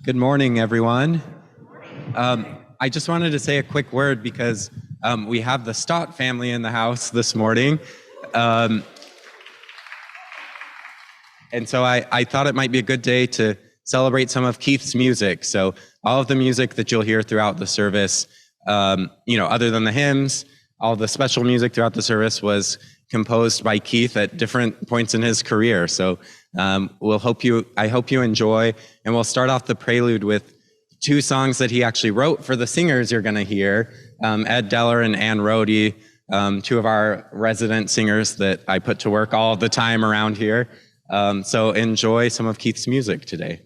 Good morning, everyone. I just wanted to say a quick word because we have the Stott family in the house this morning. And so I thought it might be a good day to celebrate some of Keith's music. So all of the music that you'll hear throughout the service, other than the hymns, all the special music throughout the service was composed by Keith at different points in his career. So I hope you enjoy, and we'll start off the prelude with two songs that he actually wrote for the singers you're going to hear, Ed Deller and Ann Rohde, two of our resident singers that I put to work all the time around here. So enjoy some of Keith's music today.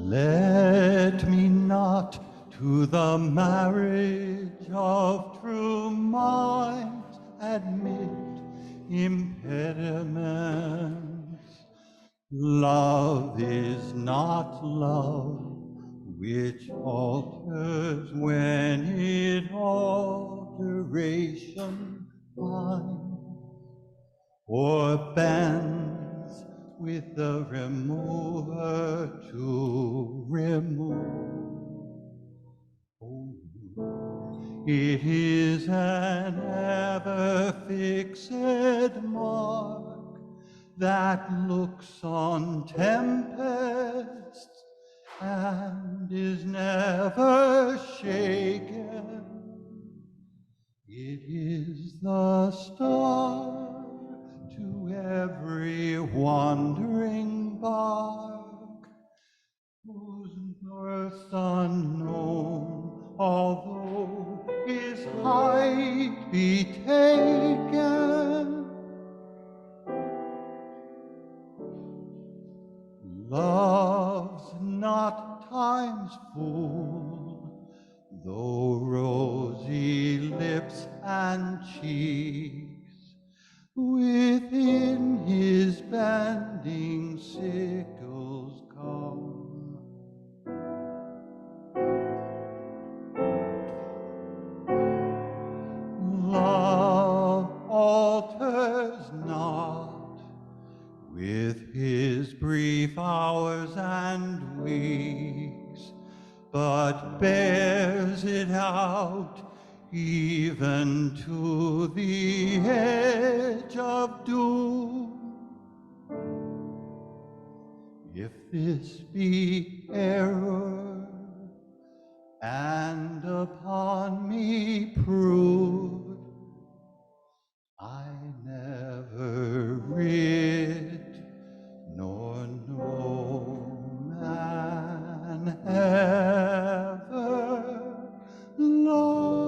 Let me not to the marriage of true minds admit impediments. Love is not love which alters when it alteration finds, or bends with the remover to remove. Oh, it is an ever-fixed mark that looks on tempests and is never shaken. It is the star to every wandering bark, whose birth unknown, although his height be taken. Love's not time's fool, though rosy lips and cheeks within his bending sickles come. Love alters not with his brief hours and weeks, but bears it out even to the edge of doom. If this be error, and upon me proved, I never writ, nor no man ever loved.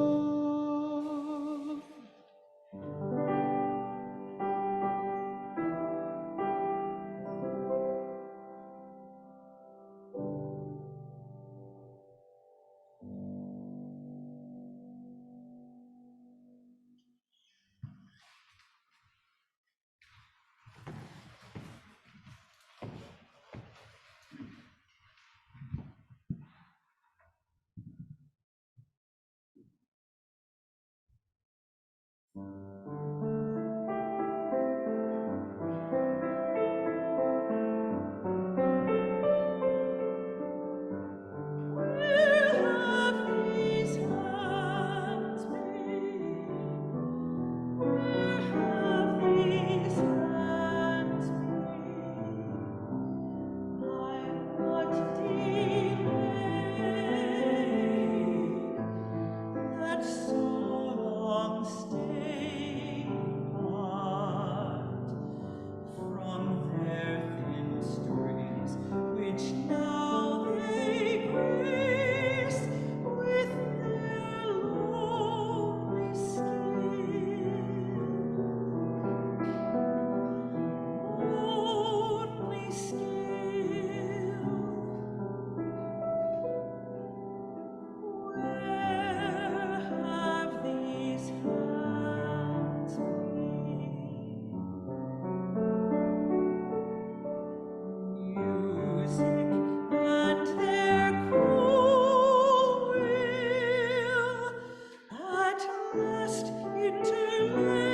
fast interlaced.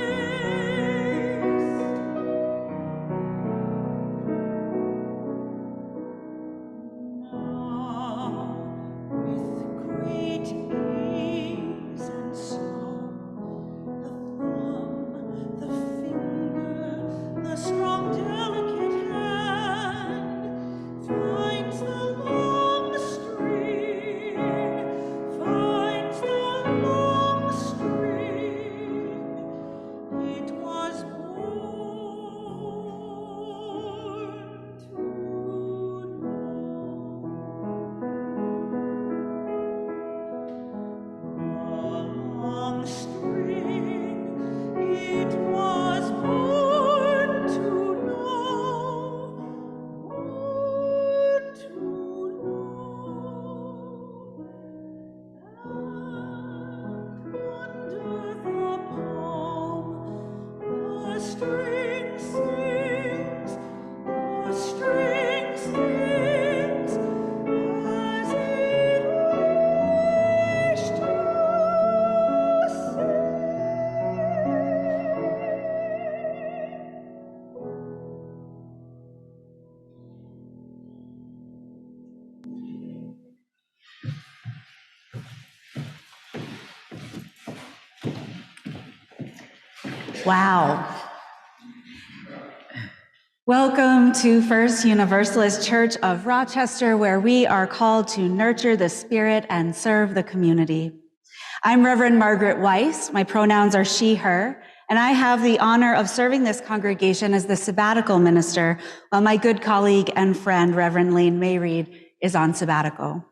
Now, with great ease and song, the thumb, the finger, the strong, delicate hand finds the long string, finds the long string. It was born to know. Long string, it was born to know, born to know. And under the palm, the string sings, the string sings, as it wished to sing. Wow. Welcome to First Universalist Church of Rochester, where we are called to nurture the spirit and serve the community. I'm Reverend Margaret Weis. My pronouns are she, her, and I have the honor of serving this congregation as the sabbatical minister, while my good colleague and friend, Reverend Lane Mayreed, is on sabbatical.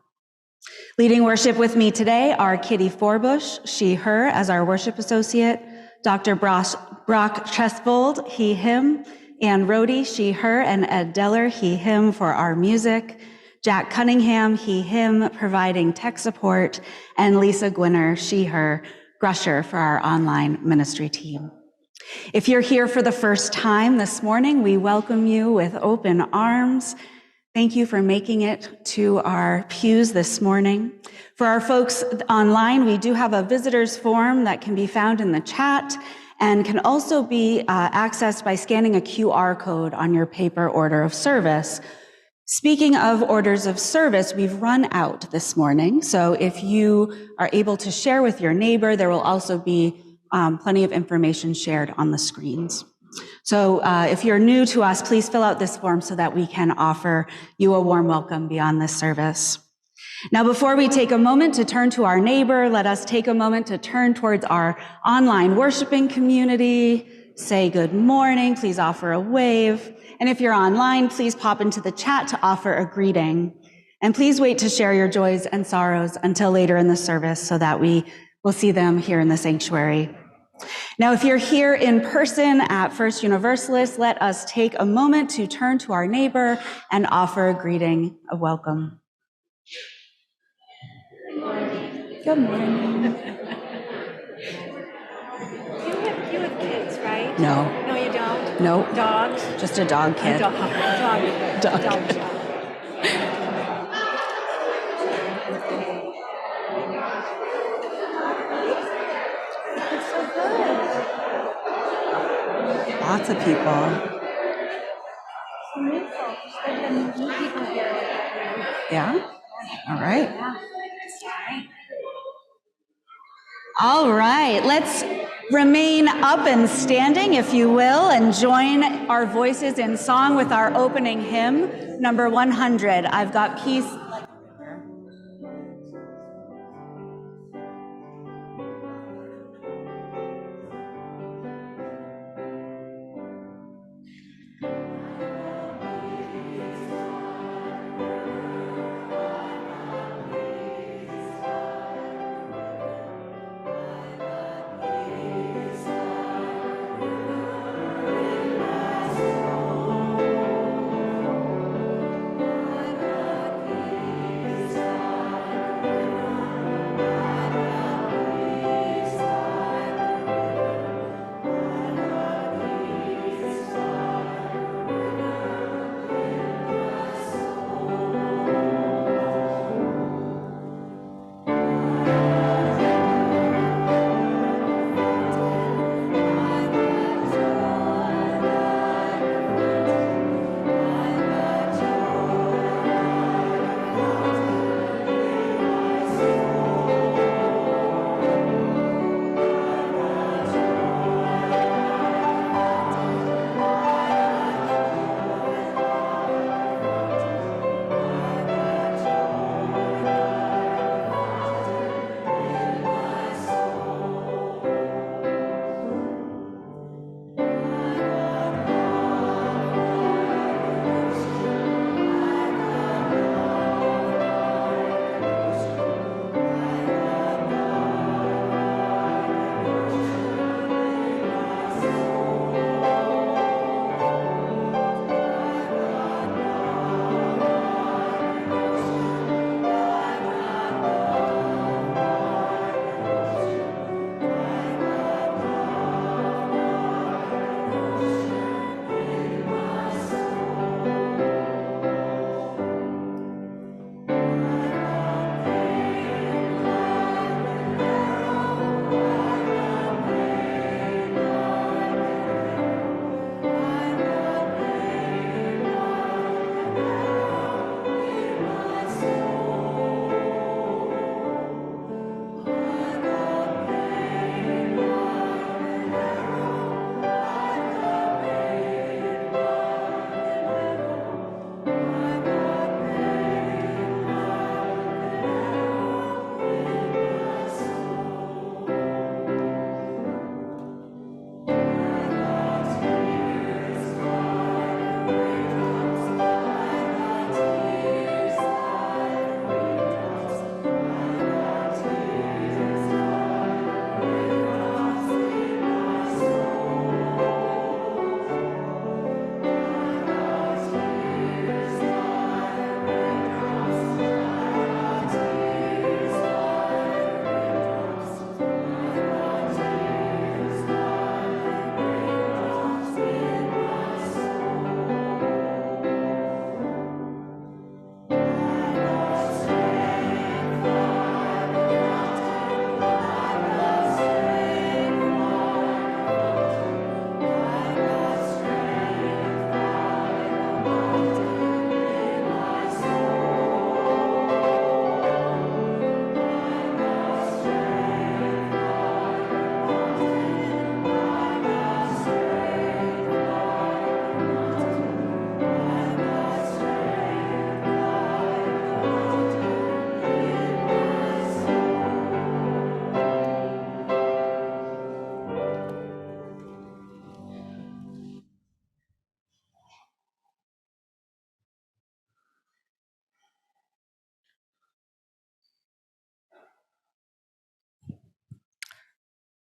Leading worship with me today are Kitty Forbush, she, her, as our worship associate, Dr. Brock Chesvold, he, him, Ann Rohde, she, her, and Ed Deller, he, him, for our music, Jack Cunningham, he, him, providing tech support, and Lisa Gwinner, she, her, Grusher, for our online ministry team. If you're here for the first time this morning, we welcome you with open arms. Thank you for making it to our pews this morning. For our folks online, we do have a visitors form that can be found in the chat and can also be accessed by scanning a QR code on your paper order of service. Speaking of orders of service, we've run out this morning. So if you are able to share with your neighbor, there will also be plenty of information shared on the screens. So if you're new to us, please fill out this form so that we can offer you a warm welcome beyond this service. Now, before we take a moment to turn to our neighbor, let us take a moment to turn towards our online worshiping community, say good morning, please offer a wave. And if you're online, please pop into the chat to offer a greeting. And please wait to share your joys and sorrows until later in the service so that we will see them here in the sanctuary. Now, if you're here in person at First Universalist, let us take a moment to turn to our neighbor and offer a greeting of welcome. Good morning. You have kids, right? No. No, you don't? No. Dogs? Just a dog kid. Dog. It's so good. Lots of people. Yeah? All right. All right, let's remain up and standing, if you will, and join our voices in song with our opening hymn, number 100, I've Got Peace Like a River.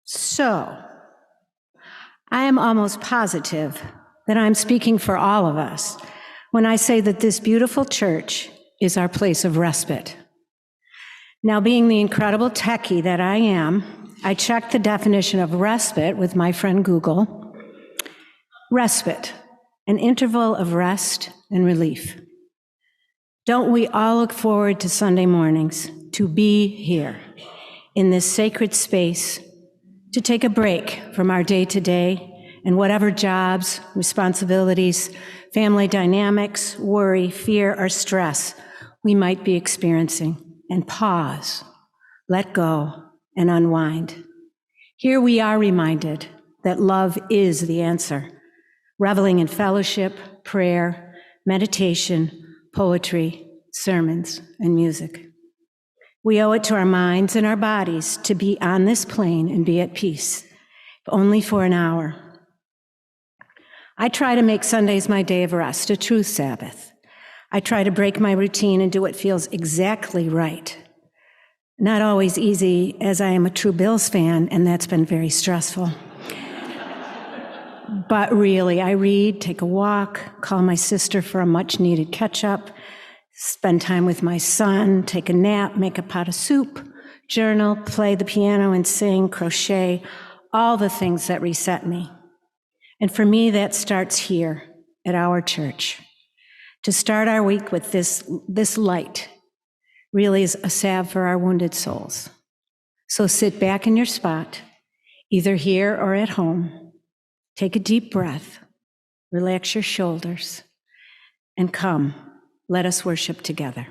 So, I am almost positive that I'm speaking for all of us when I say that this beautiful church is our place of respite. Now, being the incredible techie that I am, I checked the definition of respite with my friend Google. Respite, an interval of rest and relief. Don't we all look forward to Sunday mornings to be here in this sacred space, to take a break from our day-to-day and whatever jobs, responsibilities, family dynamics, worry, fear, or stress we might be experiencing, and pause, let go, and unwind. Here we are reminded that love is the answer, reveling in fellowship, prayer, meditation, poetry, sermons, and music. We owe it to our minds and our bodies to be on this plane and be at peace, if only for an hour. I try to make Sundays my day of rest, a true Sabbath. I try to break my routine and do what feels exactly right. Not always easy, as I am a true Bills fan, and that's been very stressful. But really, I read, take a walk, call my sister for a much-needed catch-up, spend time with my son, take a nap, make a pot of soup, journal, play the piano and sing, crochet, all the things that reset me. And for me, that starts here at our church. To start our week with this light really is a salve for our wounded souls. So sit back in your spot, either here or at home. Take a deep breath, relax your shoulders, and come, let us worship together.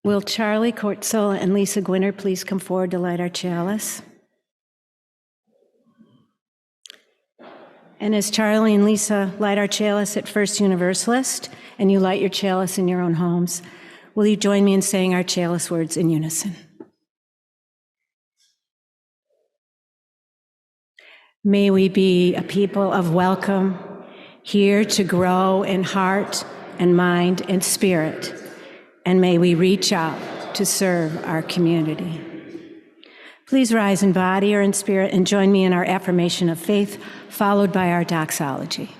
Will Charlie Cortzola and Lisa Gwinner please come forward to light our chalice? And as Charlie and Lisa light our chalice at First Universalist, and you light your chalice in your own homes, will you join me in saying our chalice words in unison? May we be a people of welcome, here to grow in heart and mind and spirit, and may we reach out to serve our community. Please rise in body or in spirit and join me in our affirmation of faith, followed by our doxology.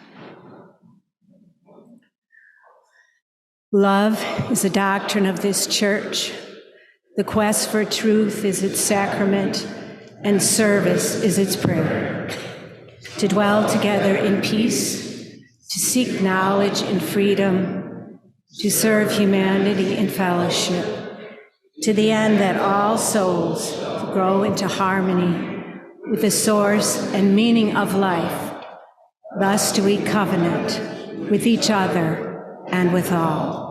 Love is a doctrine of this church. The quest for truth is its sacrament, and service is its prayer. To dwell together in peace, to seek knowledge and freedom, to serve humanity in fellowship, to the end that all souls grow into harmony with the source and meaning of life. Thus do we covenant with each other and with all.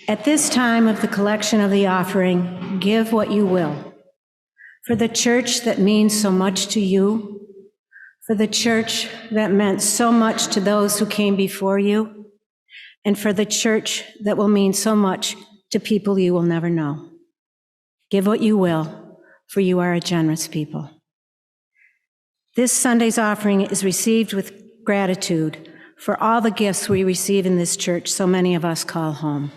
At this time of the collection of the offering, give what you will. For the church that means so much to you, for the church that meant so much to those who came before you, and for the church that will mean so much to people you will never know. Give what you will, for you are a generous people. This Sunday's offering is received with gratitude for all the gifts we receive in this church so many of us call home.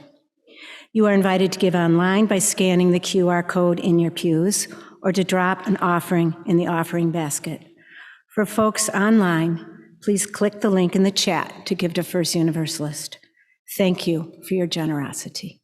You are invited to give online by scanning the QR code in your pews or to drop an offering in the offering basket. For folks online, please click the link in the chat to give to First Universalist. Thank you for your generosity.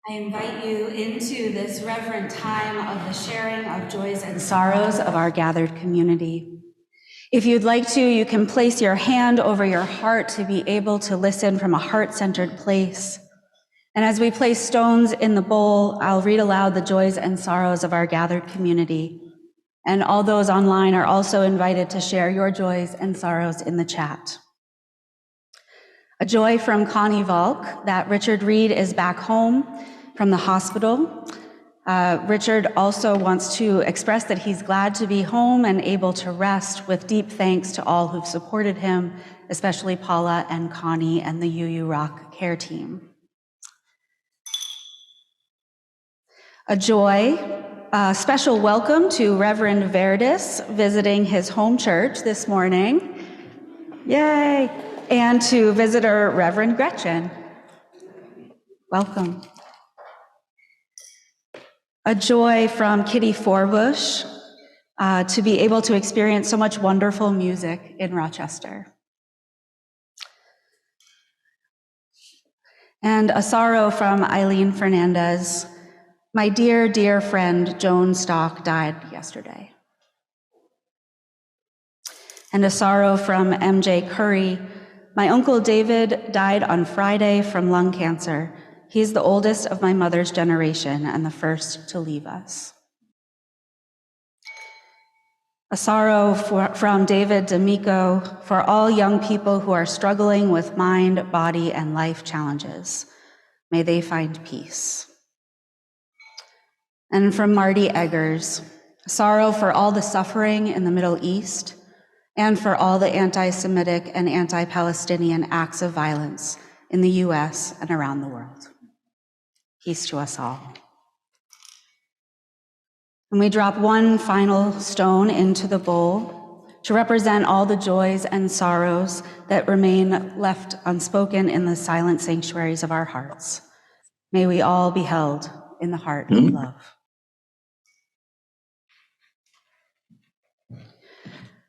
I invite you into this reverent time of the sharing of joys and sorrows of our gathered community. If you'd like to, you can place your hand over your heart to be able to listen from a heart-centered place. And as we place stones in the bowl, I'll read aloud the joys and sorrows of our gathered community. And all those online are also invited to share your joys and sorrows in the chat. A joy from Connie Valk that Richard Reed is back home from the hospital. Richard also wants to express that he's glad to be home and able to rest, with deep thanks to all who've supported him, especially Paula and Connie and the UURoc care team. A joy, a special welcome to Reverend Verdis visiting his home church this morning. Yay! And to visitor Reverend Gretchen. Welcome. A joy from Kitty Forbush to be able to experience so much wonderful music in Rochester. And a sorrow from Eileen Fernandez. My dear, dear friend Joan Stock died yesterday. And a sorrow from MJ Curry. My uncle David died on Friday from lung cancer. He's the oldest of my mother's generation and the first to leave us. A sorrow from David D'Amico for all young people who are struggling with mind, body, and life challenges. May they find peace. And from Marty Eggers, sorrow for all the suffering in the Middle East and for all the anti-Semitic and anti-Palestinian acts of violence in the US and around the world. Peace to us all. And we drop one final stone into the bowl to represent all the joys and sorrows that remain left unspoken in the silent sanctuaries of our hearts. May we all be held in the heart of love.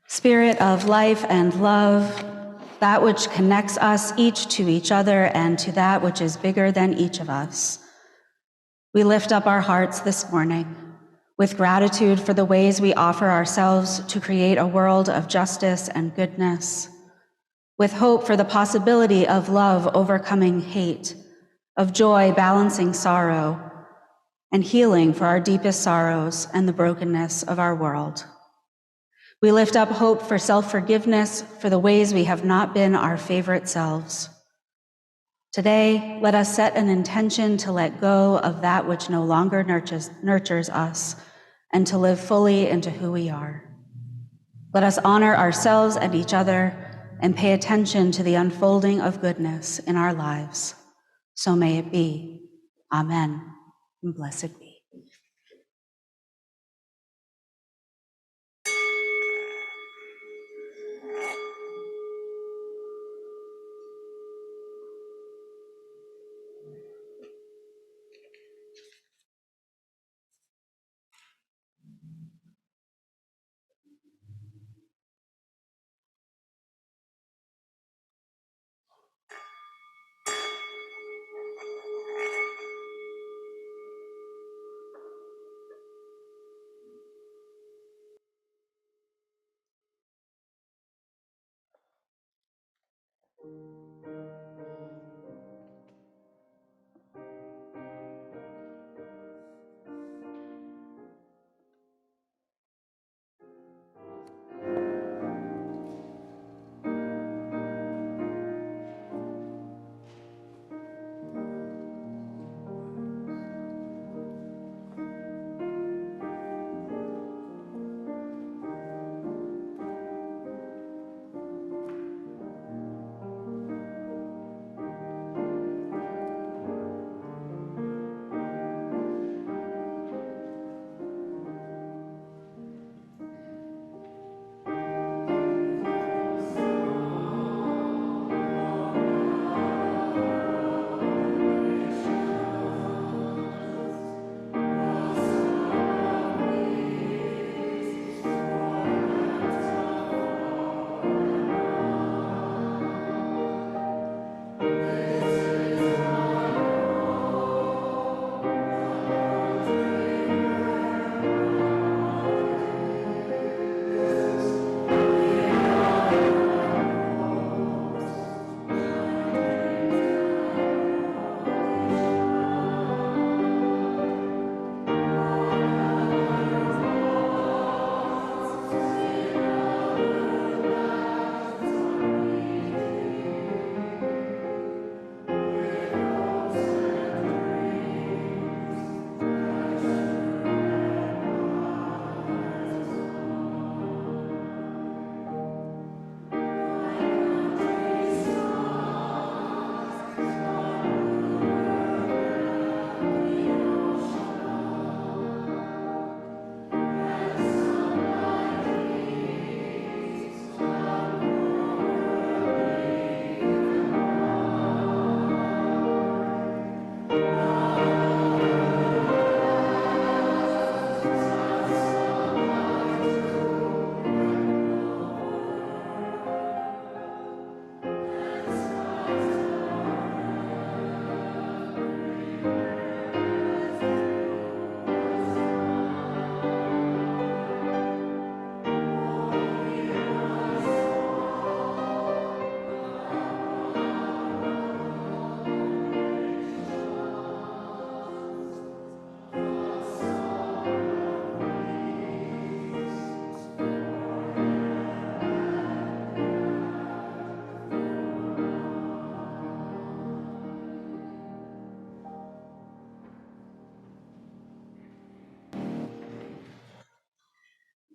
Spirit of life and love, that which connects us each to each other and to that which is bigger than each of us. We lift up our hearts this morning with gratitude for the ways we offer ourselves to create a world of justice and goodness, with hope for the possibility of love overcoming hate, of joy balancing sorrow, and healing for our deepest sorrows and the brokenness of our world. We lift up hope for self-forgiveness for the ways we have not been our favorite selves. Today, let us set an intention to let go of that which no longer nurtures us and to live fully into who we are. Let us honor ourselves and each other and pay attention to the unfolding of goodness in our lives. So may it be. Amen. And blessed be.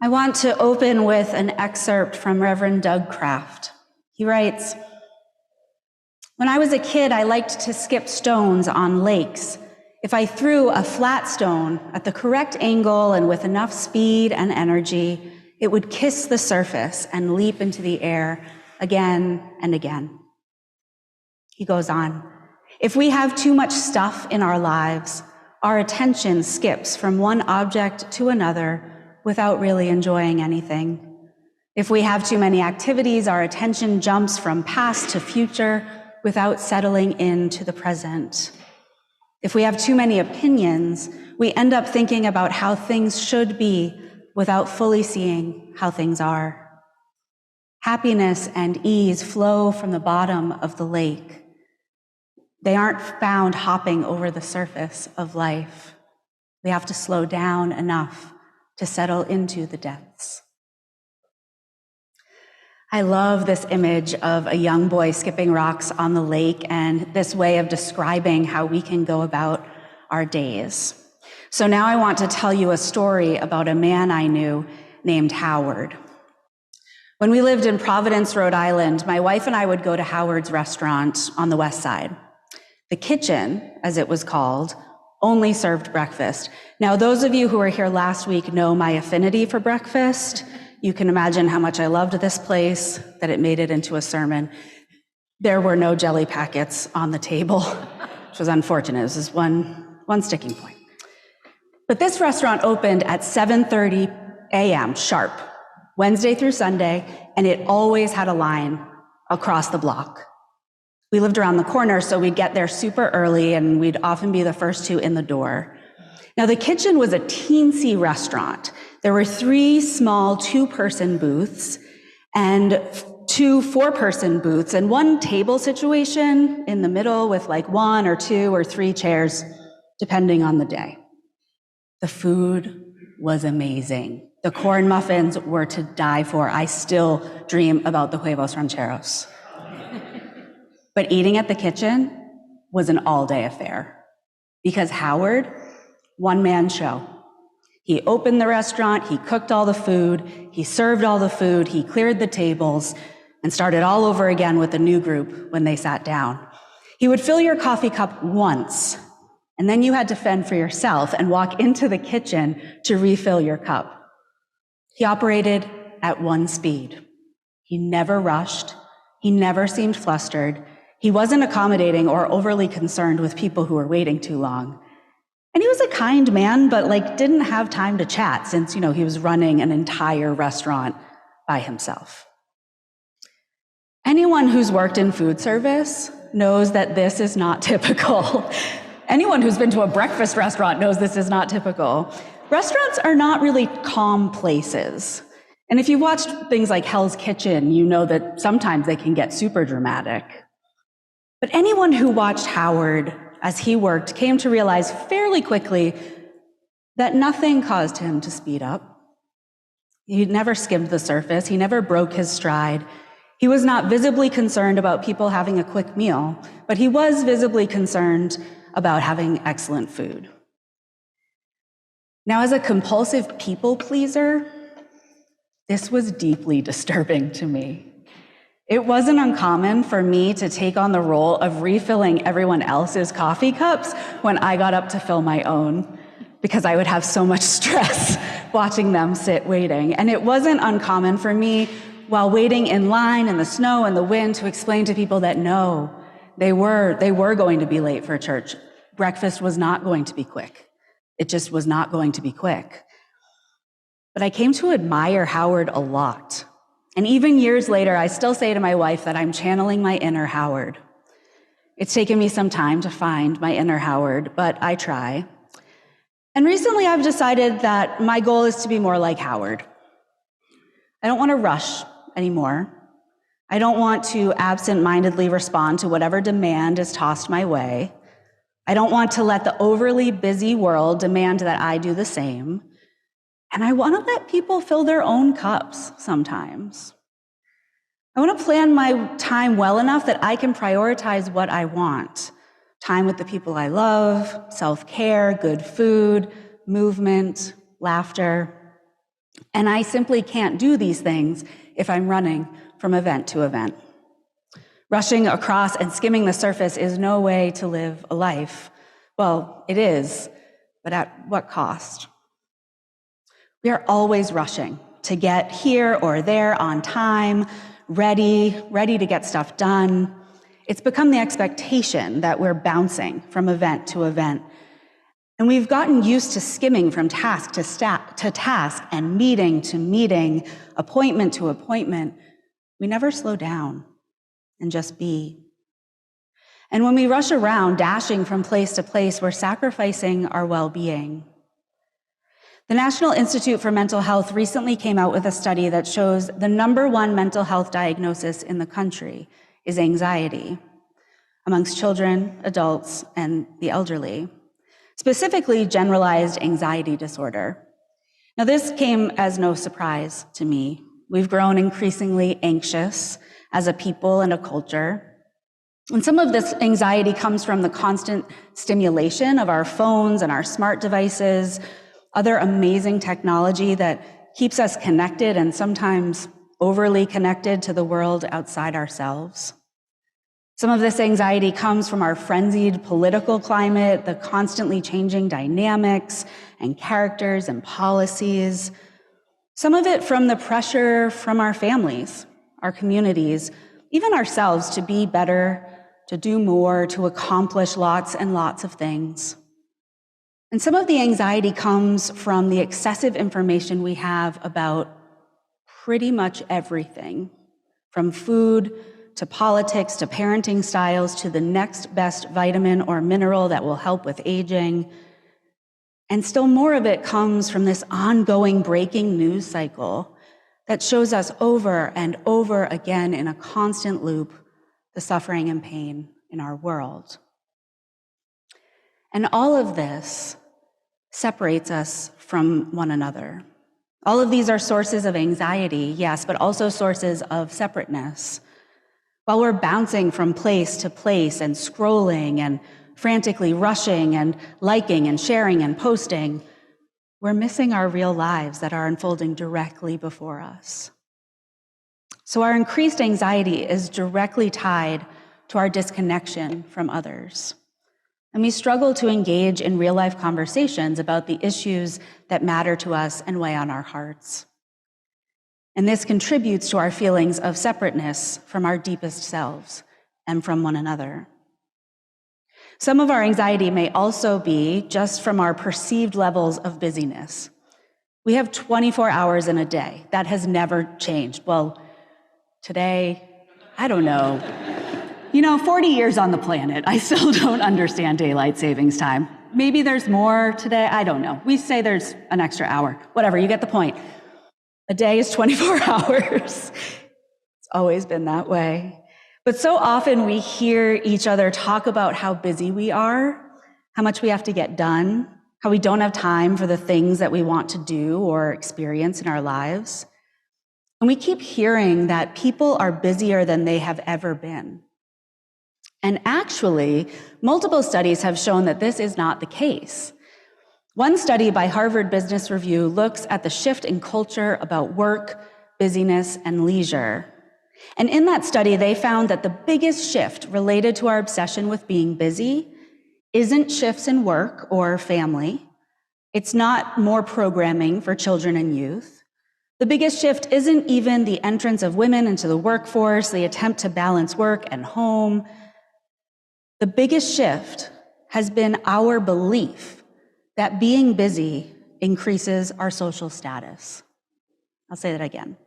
I want to open with an excerpt from Reverend Doug Kraft. He writes, "When I was a kid, I liked to skip stones on lakes. If I threw a flat stone at the correct angle and with enough speed and energy, it would kiss the surface and leap into the air again and again." He goes on, "If we have too much stuff in our lives, our attention skips from one object to another without really enjoying anything. If we have too many activities, our attention jumps from past to future without settling into the present. If we have too many opinions, we end up thinking about how things should be without fully seeing how things are. Happiness and ease flow from the bottom of the lake. They aren't found hopping over the surface of life. We have to slow down enough to settle into the depths." I love this image of a young boy skipping rocks on the lake and this way of describing how we can go about our days. So now I want to tell you a story about a man I knew named Howard. When we lived in Providence, Rhode Island, my wife and I would go to Howard's restaurant on the west side. The kitchen, as it was called, only served breakfast. Now, those of you who were here last week know my affinity for breakfast. You can imagine how much I loved this place, that it made it into a sermon. There were no jelly packets on the table, which was unfortunate. This is one sticking point. But this restaurant opened at 7:30 a.m. sharp, Wednesday through Sunday, and it always had a line across the block. We lived around the corner, so we'd get there super early, and we'd often be the first two in the door. Now, the kitchen was a teensy restaurant. There were 3 small 2-person booths and 2 4-person booths and 1 table situation in the middle with like 1 or 2 or 3 chairs, depending on the day. The food was amazing. The corn muffins were to die for. I still dream about the huevos rancheros. But eating at the kitchen was an all-day affair because Howard, one-man show. He opened the restaurant, he cooked all the food, he served all the food, he cleared the tables, and started all over again with the new group when they sat down. He would fill your coffee cup once, and then you had to fend for yourself and walk into the kitchen to refill your cup. He operated at one speed. He never rushed, he never seemed flustered, he wasn't accommodating or overly concerned with people who were waiting too long. And he was a kind man, but didn't have time to chat since, he was running an entire restaurant by himself. Anyone who's worked in food service knows that this is not typical. Anyone who's been to a breakfast restaurant knows this is not typical. Restaurants are not really calm places. And if you've watched things like Hell's Kitchen, you know that sometimes they can get super dramatic. But anyone who watched Howard as he worked came to realize fairly quickly that nothing caused him to speed up. He never skimmed the surface. He never broke his stride. He was not visibly concerned about people having a quick meal, but he was visibly concerned about having excellent food. Now, as a compulsive people pleaser, this was deeply disturbing to me. It wasn't uncommon for me to take on the role of refilling everyone else's coffee cups when I got up to fill my own, because I would have so much stress watching them sit waiting. And it wasn't uncommon for me, while waiting in line in the snow and the wind, to explain to people that no, they were going to be late for church. Breakfast was not going to be quick. It just was not going to be quick. But I came to admire Howard a lot. And even years later, I still say to my wife that I'm channeling my inner Howard. It's taken me some time to find my inner Howard, but I try. And recently I've decided that my goal is to be more like Howard. I don't want to rush anymore. I don't want to absent-mindedly respond to whatever demand is tossed my way. I don't want to let the overly busy world demand that I do the same. And I want to let people fill their own cups sometimes. I want to plan my time well enough that I can prioritize what I want. Time with the people I love, self-care, good food, movement, laughter. And I simply can't do these things if I'm running from event to event. Rushing across and skimming the surface is no way to live a life. Well, it is, but at what cost? We are always rushing to get here or there on time, ready to get stuff done. It's become the expectation that we're bouncing from event to event. And we've gotten used to skimming from task to task and meeting to meeting, appointment to appointment. We never slow down and just be. And when we rush around, dashing from place to place, we're sacrificing our well-being. The National Institute for Mental Health recently came out with a study that shows the #1 mental health diagnosis in the country is anxiety amongst children, adults, and the elderly, specifically generalized anxiety disorder. Now, this came as no surprise to me. We've grown increasingly anxious as a people and a culture. And some of this anxiety comes from the constant stimulation of our phones and our smart devices, other amazing technology that keeps us connected and sometimes overly connected to the world outside ourselves. Some of this anxiety comes from our frenzied political climate, the constantly changing dynamics and characters and policies. Some of it from the pressure from our families, our communities, even ourselves to be better, to do more, to accomplish lots and lots of things. And some of the anxiety comes from the excessive information we have about pretty much everything, from food to politics to parenting styles to the next best vitamin or mineral that will help with aging. And still more of it comes from this ongoing breaking news cycle that shows us over and over again in a constant loop the suffering and pain in our world. And all of this separates us from one another. All of these are sources of anxiety, yes, but also sources of separateness. While we're bouncing from place to place and scrolling and frantically rushing and liking and sharing and posting, we're missing our real lives that are unfolding directly before us. So our increased anxiety is directly tied to our disconnection from others. And we struggle to engage in real-life conversations about the issues that matter to us and weigh on our hearts. And this contributes to our feelings of separateness from our deepest selves and from one another. Some of our anxiety may also be just from our perceived levels of busyness. We have 24 hours in a day. That has never changed. Well, today, I don't know. 40 years on the planet, I still don't understand daylight savings time. Maybe there's more today, I don't know. We say there's an extra hour. Whatever, you get the point. A day is 24 hours. It's always been that way. But so often we hear each other talk about how busy we are, how much we have to get done, how we don't have time for the things that we want to do or experience in our lives. And we keep hearing that people are busier than they have ever been. And actually, multiple studies have shown that this is not the case. One study by Harvard Business Review looks at the shift in culture about work, busyness, and leisure. And in that study, they found that the biggest shift related to our obsession with being busy isn't shifts in work or family. It's not more programming for children and youth. The biggest shift isn't even the entrance of women into the workforce, the attempt to balance work and home. The biggest shift has been our belief that being busy increases our social status. I'll say that again.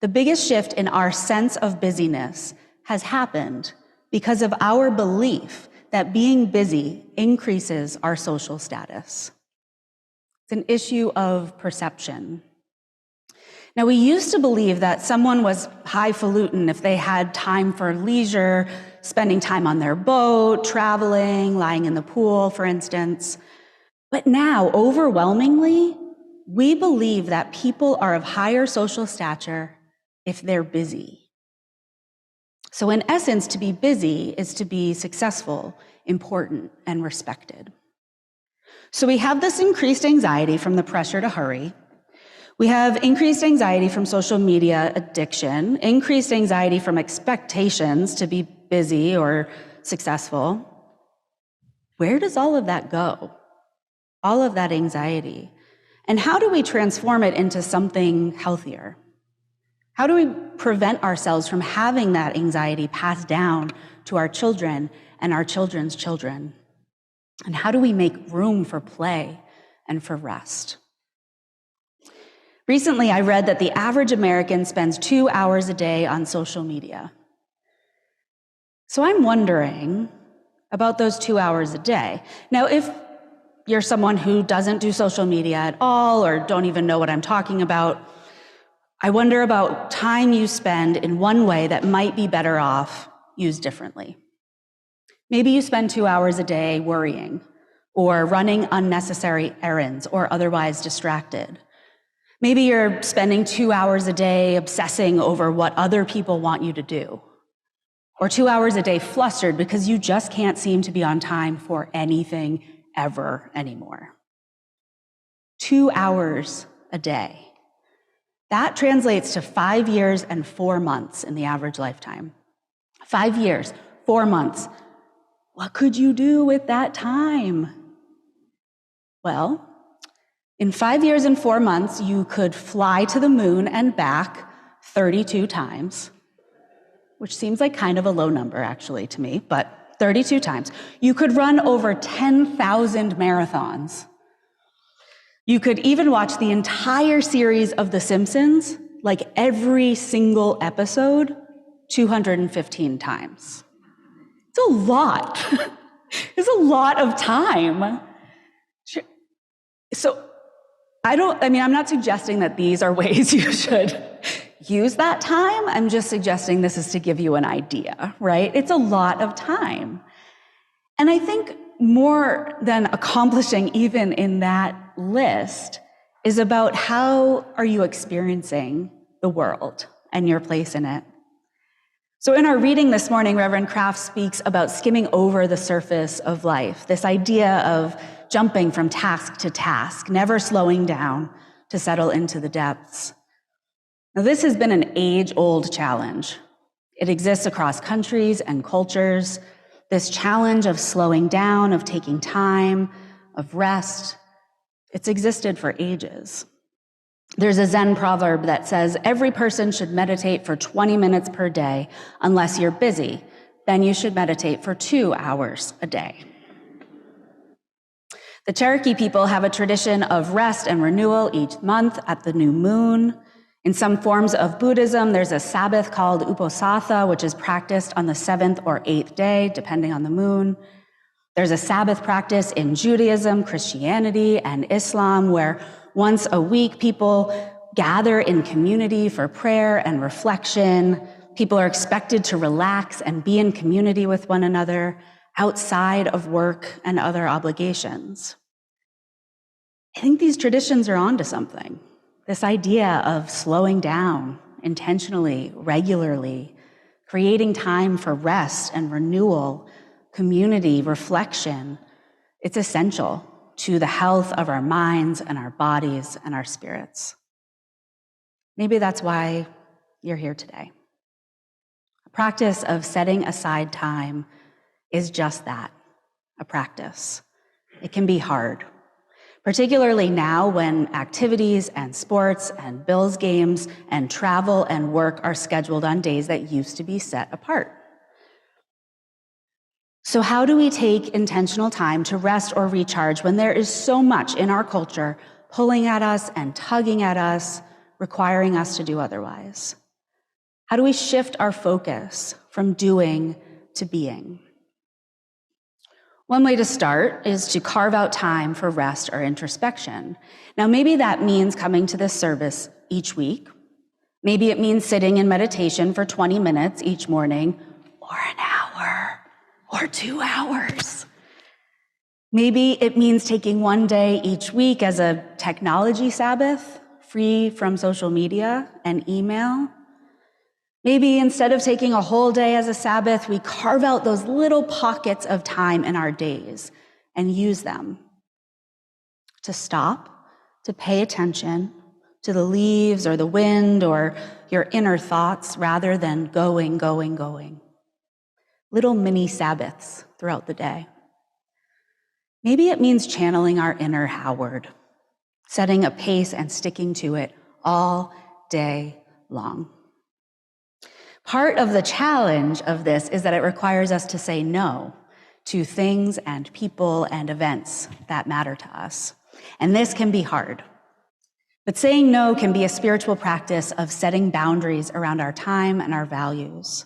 The biggest shift in our sense of busyness has happened because of our belief that being busy increases our social status. It's an issue of perception. Now, we used to believe that someone was highfalutin if they had time for leisure, spending time on their boat, traveling, lying in the pool, for instance. But now, overwhelmingly, we believe that people are of higher social stature if they're busy. So in essence, to be busy is to be successful, important, and respected. So we have this increased anxiety from the pressure to hurry. We have increased anxiety from social media addiction, increased anxiety from expectations to be busy or successful. Where does all of that go? All of that anxiety. And how do we transform it into something healthier? How do we prevent ourselves from having that anxiety passed down to our children and our children's children? And how do we make room for play and for rest? Recently, I read that the average American spends 2 hours a day on social media. So I'm wondering about those 2 hours a day. Now, if you're someone who doesn't do social media at all or don't even know what I'm talking about, I wonder about time you spend in one way that might be better off used differently. Maybe you spend 2 hours a day worrying or running unnecessary errands or otherwise distracted. Maybe you're spending 2 hours a day obsessing over what other people want you to do, or 2 hours a day flustered because you just can't seem to be on time for anything ever anymore. 2 hours a day. That translates to 5 years and 4 months in the average lifetime. 5 years, 4 months. What could you do with that time? Well, in 5 years and 4 months, you could fly to the moon and back 32 times, which seems like kind of a low number actually to me, but 32 times. You could run over 10,000 marathons. You could even watch the entire series of The Simpsons, like every single episode, 215 times. It's a lot. It's a lot of time. So I'm not suggesting that these are ways you should use that time. I'm just suggesting this is to give you an idea, right? It's a lot of time. And I think more than accomplishing even in that list is about how are you experiencing the world and your place in it. So in our reading this morning, Reverend Kraft speaks about skimming over the surface of life, this idea of jumping from task to task, never slowing down to settle into the depths. Now, this has been an age-old challenge. It exists across countries and cultures, this challenge of slowing down, of taking time, of rest. It's existed for ages. There's a Zen proverb that says, every person should meditate for 20 minutes per day, unless you're busy. Then you should meditate for 2 hours a day. The Cherokee people have a tradition of rest and renewal each month at the new moon. In some forms of Buddhism, there's a Sabbath called Uposatha, which is practiced on the 7th or 8th day, depending on the moon. There's a Sabbath practice in Judaism, Christianity, and Islam, where once a week people gather in community for prayer and reflection. People are expected to relax and be in community with one another outside of work and other obligations. I think these traditions are onto something. This idea of slowing down intentionally, regularly, creating time for rest and renewal, community, reflection, it's essential to the health of our minds and our bodies and our spirits. Maybe that's why you're here today. A practice of setting aside time is just that, a practice. It can be hard, particularly now when activities and sports and Bills games and travel and work are scheduled on days that used to be set apart. So how do we take intentional time to rest or recharge when there is so much in our culture pulling at us and tugging at us, requiring us to do otherwise? How do we shift our focus from doing to being? One way to start is to carve out time for rest or introspection. Now, maybe that means coming to this service each week. Maybe it means sitting in meditation for 20 minutes each morning, or an hour, or 2 hours. Maybe it means taking one day each week as a technology Sabbath, free from social media and email. Maybe instead of taking a whole day as a Sabbath, we carve out those little pockets of time in our days and use them to stop, to pay attention, to the leaves or the wind or your inner thoughts rather than going, going, going. Little mini Sabbaths throughout the day. Maybe it means channeling our inner Howard, setting a pace and sticking to it all day long. Part of the challenge of this is that it requires us to say no to things and people and events that matter to us. And this can be hard. But saying no can be a spiritual practice of setting boundaries around our time and our values.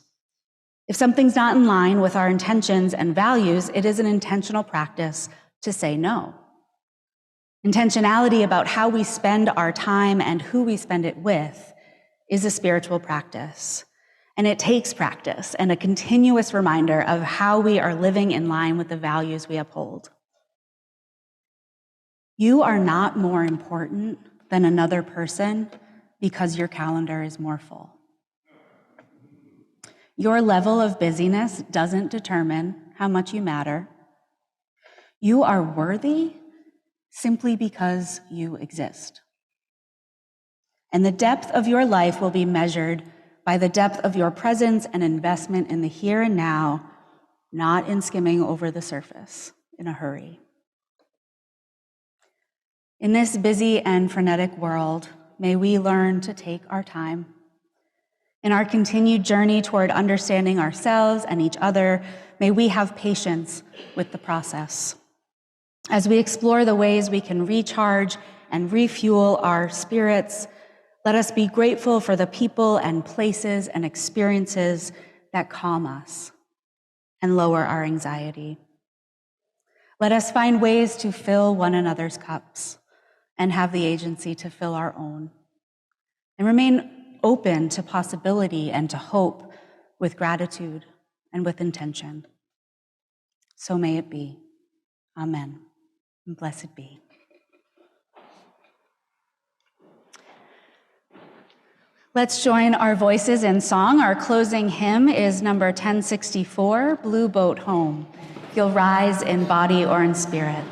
If something's not in line with our intentions and values, it is an intentional practice to say no. Intentionality about how we spend our time and who we spend it with is a spiritual practice. And it takes practice and a continuous reminder of how we are living in line with the values we uphold. You are not more important than another person because your calendar is more full. Your level of busyness doesn't determine how much you matter. You are worthy simply because you exist. And the depth of your life will be measured by the depth of your presence and investment in the here and now, not in skimming over the surface in a hurry. In this busy and frenetic world, may we learn to take our time. In our continued journey toward understanding ourselves and each other, may we have patience with the process. As we explore the ways we can recharge and refuel our spirits, let us be grateful for the people and places and experiences that calm us and lower our anxiety. Let us find ways to fill one another's cups and have the agency to fill our own, and remain open to possibility and to hope with gratitude and with intention. So may it be. Amen. And blessed be. Let's join our voices in song. Our closing hymn is number 1064, Blue Boat Home. You'll rise in body or in spirit.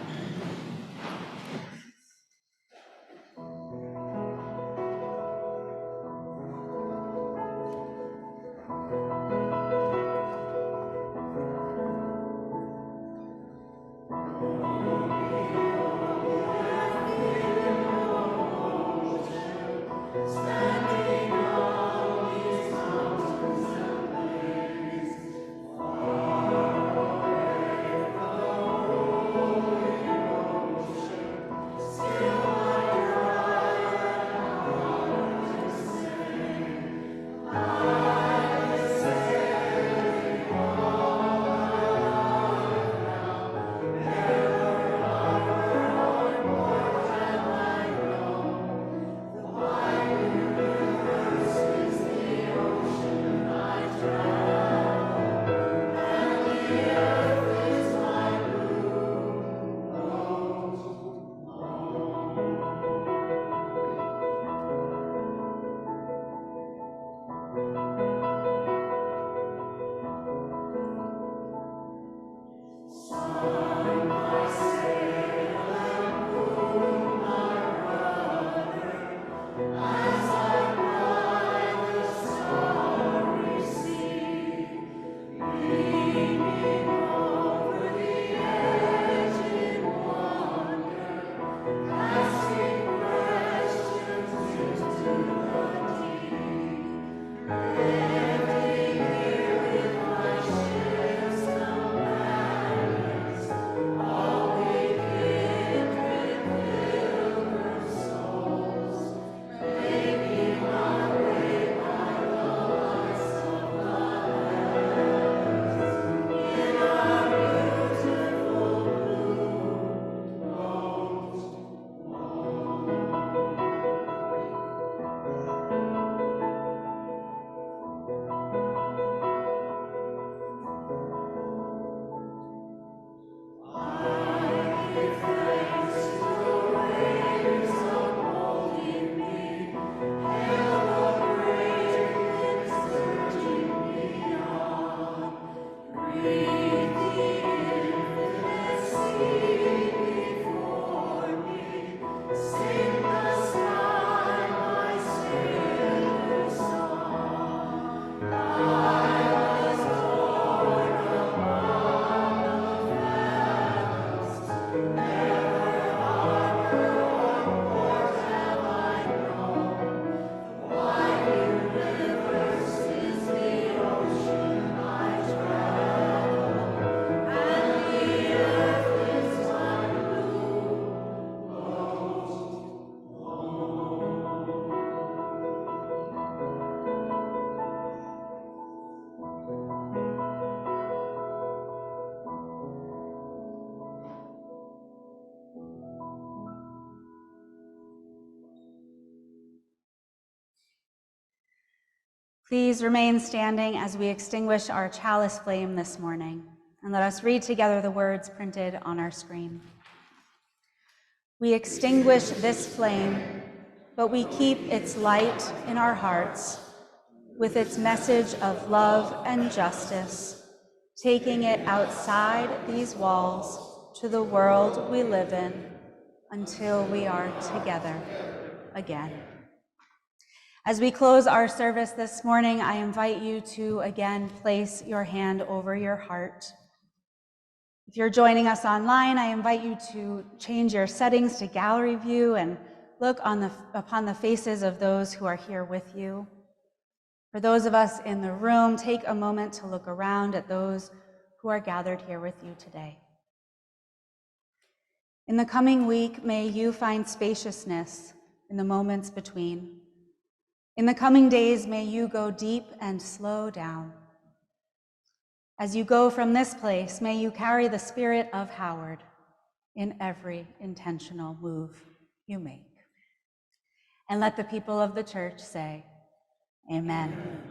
Please remain standing as we extinguish our chalice flame this morning, and let us read together the words printed on our screen. We extinguish this flame, but we keep its light in our hearts, with its message of love and justice, taking it outside these walls to the world we live in until we are together again. As we close our service this morning, I invite you to again place your hand over your heart. If you're joining us online, I invite you to change your settings to gallery view and look upon the faces of those who are here with you. For those of us in the room, take a moment to look around at those who are gathered here with you today. In the coming week, may you find spaciousness in the moments between. In the coming days, may you go deep and slow down. As you go from this place, may you carry the spirit of Howard in every intentional move you make. And let the people of the church say, Amen.